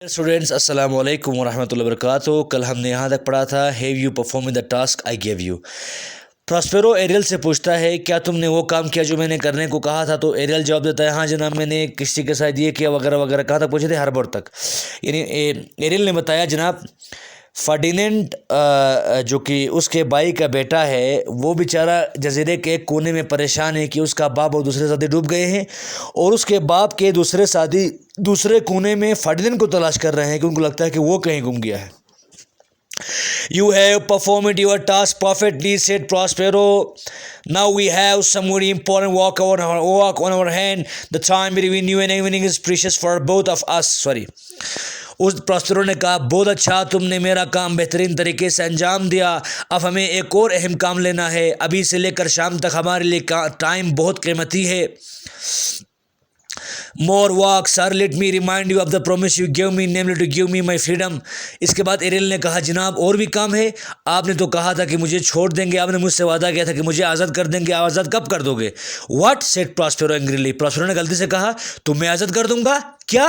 Students अस्सलाम वालेकुम वरहमतुल्लाहि वबरकातुहू। कल हमने यहाँ तक पढ़ा था have you perform the task I gave you. Prospero Ariel से पूछता है क्या तुमने वो काम किया जो मैंने करने को कहा था। तो एरियल जवाब देता है हाँ जनाब मैंने किसी के साथ ये किया वगैरह वगैरह। कहाँ तक पूछे थे? हर बोर्ड तक। यानी एरियल ने बताया जनाब फर्डिनेंड जो कि उसके भाई का बेटा है वो बेचारा जजीरे के एक कोने में परेशान है कि उसका बाप और दूसरे साथी डूब गए हैं और उसके बाप के दूसरे साथी दूसरे कोने में फर्डिनेंड को तलाश कर रहे हैं कि उनको लगता है कि वो कहीं गुम गया है। You have performed your task perfectly, said Prospero. Now we have some very important work on our hand. The time between you and evening is precious for both of us. Sorry. उस Prospero ने कहा बहुत अच्छा, तुमने मेरा काम बेहतरीन तरीके से अंजाम दिया। अब हमें एक और अहम काम लेना है। अभी से लेकर शाम तक हमारे लिए टाइम बहुत कीमती है। More work, sir. Let me remind you of the promise you gave me, namely to give me my freedom. इसके बाद एरियल ने कहा जनाब और भी काम है। आपने तो कहा था कि मुझे छोड़ देंगे, आपने मुझसे वादा किया था कि मुझे आज़ाद कर देंगे। आज़ाद कब कर दोगे? What said Prospero angrily. Prospero ने गलती से कहा तुम्हें आज़ाद कर दूंगा क्या?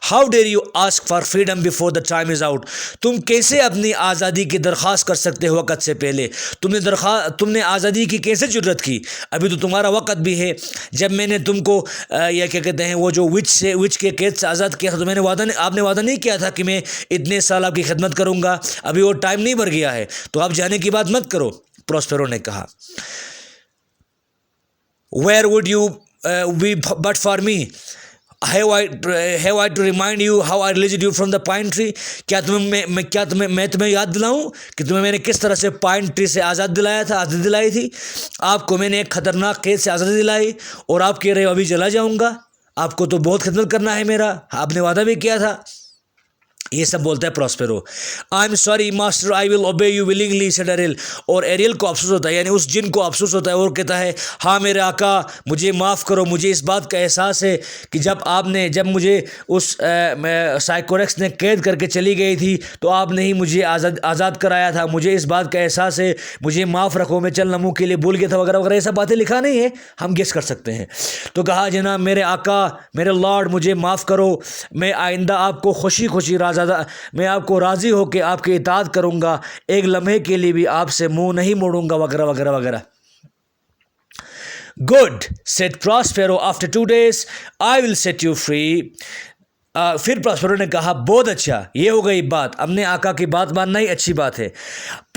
How dare you ask for freedom before the time is out. तुम कैसे अपनी आज़ादी की दरख्वास्त कर सकते हो वक़्त से पहले? तुमने आज़ादी की कैसे जरूरत की? अभी तो तुम्हारा वक़्त भी है। जब मैंने तुमको या क्या कहते हैं वो जो विच के कैद से आज़ाद किया था तो आपने वादा नहीं किया था कि मैं इतने साल आपकी खिदमत करूँगा। अभी वो टाइम नहीं भर गया है तो आप जाने की बात मत करो। प्रॉस्पेरो ने कहा where would you be but for me. Have I to remind you how I released you from the pine tree? क्या मैं तुम्हें याद दिलाऊं कि तुम्हें मैंने किस तरह से पाइन ट्री से आज़ादी दिलाई थी। आपको मैंने एक खतरनाक कैद से आज़ादी दिलाई और आप कह रहे हो अभी चला जाऊंगा। आपको तो बहुत खिदमत करना है मेरा, आपने वादा भी किया था। ये सब बोलता है Prospero. I am sorry master, I will obey you willingly, said Ariel. और एरियल को अफसोस होता है, यानी उस जिन को अफसोस होता है और कहता है हाँ मेरे आका मुझे माफ़ करो। मुझे इस बात का एहसास है कि जब मुझे उस साइकोरेक्स ने कैद करके चली गई थी तो आपने ही मुझे आज़ाद कराया था। मुझे इस बात का एहसास है, मुझे माफ़ रखो, मैं चल नमू के लिए भूल गया था वगैरह वगैरह। ये सब बातें लिखा नहीं है, हम गेस कर सकते हैं। तो कहा जनाब मेरे आका मेरे लॉर्ड मुझे माफ़ करो, मैं आइंदा आपको खुशी खुशी मैं आपको राज़ी होकर आपकी इताअत करूँगा, एक लम्हे के लिए भी आपसे मुंह नहीं मोड़ूंगा वगैरह वगैरह वगैरह। Good, said Prospero. After 2 days, I will set you free. फिर प्रॉस्पेरो ने कहा बहुत अच्छा, ये हो गई बात, अपने आका की बात मानना ही अच्छी बात है।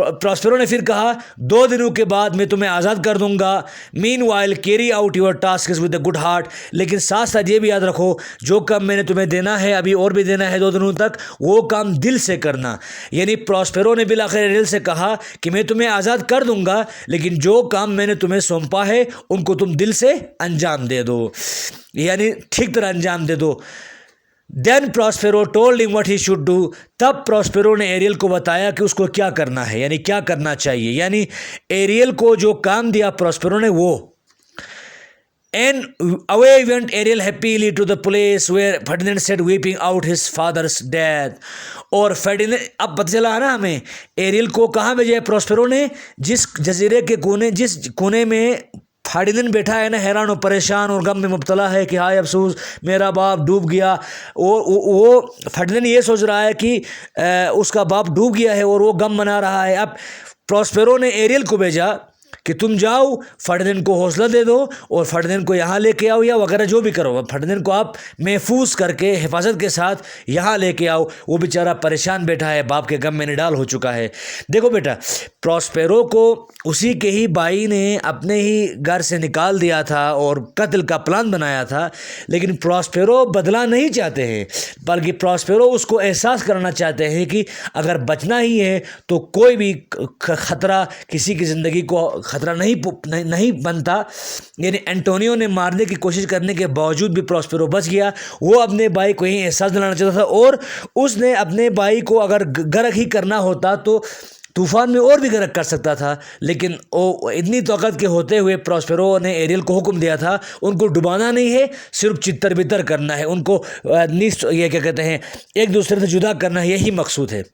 प्रॉस्पेरो ने फिर कहा 2 दिनों के बाद मैं तुम्हें आज़ाद कर दूंगा। Meanwhile carry out your task with a good heart. लेकिन साथ साथ ये भी याद रखो जो काम मैंने तुम्हें देना है अभी और भी देना है 2 दिनों तक, वो काम दिल से करना। यानी प्रॉस्पेरो ने बिलाखिर एरियल से कहा कि मैं तुम्हें आज़ाद कर दूंगा लेकिन जो काम मैंने तुम्हें सौंपा है उनको तुम दिल से अंजाम दे दो, यानी ठीक तरह अंजाम दे दो। Then Prospero told him what he should do. तब प्रॉस्पेरो ने एरियल को बताया कि उसको क्या करना है, यानी क्या करना चाहिए। यानी एरियल को जो काम दिया प्रॉस्पेरो ने वो। And away went Ariel happily to the place where Ferdinand sat weeping out his father's death. और फर्डिनेंड, अब पता चला है ना हमें एरियल को कहाँ भेजा है प्रॉस्पेरो ने? जिस जजीरे के जिस कोने में फर्डिनेंड बैठा है ना, हैरान और परेशान और गम में मुब्तला है कि हाय अफसोस मेरा बाप डूब गया। वो फर्डिनेंड ये सोच रहा है कि उसका बाप डूब गया है और वो गम मना रहा है। अब प्रॉस्पेरो ने एरियल को भेजा कि तुम जाओ फर्डिनेंड को हौसला दे दो और फर्डिनेंड को यहाँ लेके आओ या वगैरह जो भी करो, फर्डिनेंड को आप महफूज करके हिफाजत के साथ यहाँ लेके आओ। वो बेचारा परेशान बैठा है, बाप के गम में निडाल हो चुका है। देखो बेटा, प्रॉस्पेरो को उसी के ही भाई ने अपने ही घर से निकाल दिया था और कत्ल का प्लान बनाया था, लेकिन प्रॉस्पेरो बदला नहीं चाहते हैं बल्कि प्रॉस्पेरो उसको एहसास कराना चाहते हैं कि अगर बचना ही है तो कोई भी खतरा किसी की ज़िंदगी को खतरा नहीं बनता। यानी एंटोनियो ने मारने की कोशिश करने के बावजूद भी प्रॉस्पेरो बच गया। वो अपने भाई को ही एहसास दिलाना चाहता था और उसने अपने भाई को अगर गर्क ही करना होता तो तूफान में और भी गर्क कर सकता था, लेकिन वो इतनी ताकत के होते हुए प्रॉस्पेरो ने एरियल को हुक्म दिया था उनको डुबाना नहीं है, सिर्फ चित्तर बितर करना है, उनको ये क्या कहते हैं एक दूसरे से जुदा करना है, यही मकसूद है।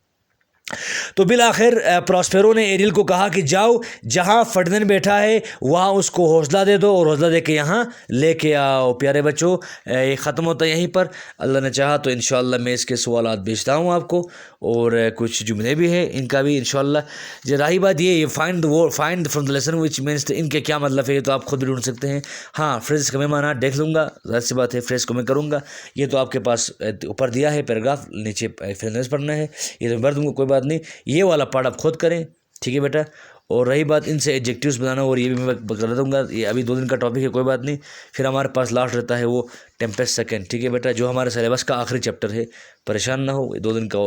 तो बिल आखिर प्रॉस्पेरो ने एरियल को कहा कि जाओ जहाँ फर्डिनेंड बैठा है वहाँ उसको हौसला दे दो और हौसला दे के यहाँ लेके आओ। प्यारे बच्चों, ये ख़त्म होता है यहीं पर। अल्लाह ने चाहा तो इंशाअल्लाह मैं इसके सवालात भेजता हूँ आपको, और कुछ जुमले भी हैं इनका भी इंशाअल्लाह। जो रही बात ये find from the lesson which means, इनके क्या मतलब है ये तो आप खुद भी ढूंढ सकते हैं। हाँ, फ्रेज का मैं माना देख लूँगा, ज़ाहिर सी बात है फ्रेज को मैं करूँगा। ये तो आपके पास ऊपर दिया है पैराग्राफ, नीचे फ्रेज पढ़ना है, ये तो मैं भर दूँगा, कोई बात नहीं। ये वाला पार्ट आप खुद करें, ठीक है बेटा। और रही बात इनसे एडजेक्टिव्स बनाना, और ये भी मैं कर दूँगा, ये अभी 2 दिन का टॉपिक है, कोई बात नहीं। फिर हमारे पास लास्ट रहता है वो टेम्पेस्ट सेकंड, ठीक है बेटा, जो हमारे सिलेबस का आखिरी चैप्टर है। परेशान ना हो, 2 दिन का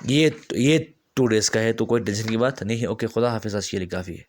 ये 2 डेज़ का है, तो कोई टेंशन की बात नहीं है। ओके, खुदा हाफिज़, आज के लिए काफ़ी है।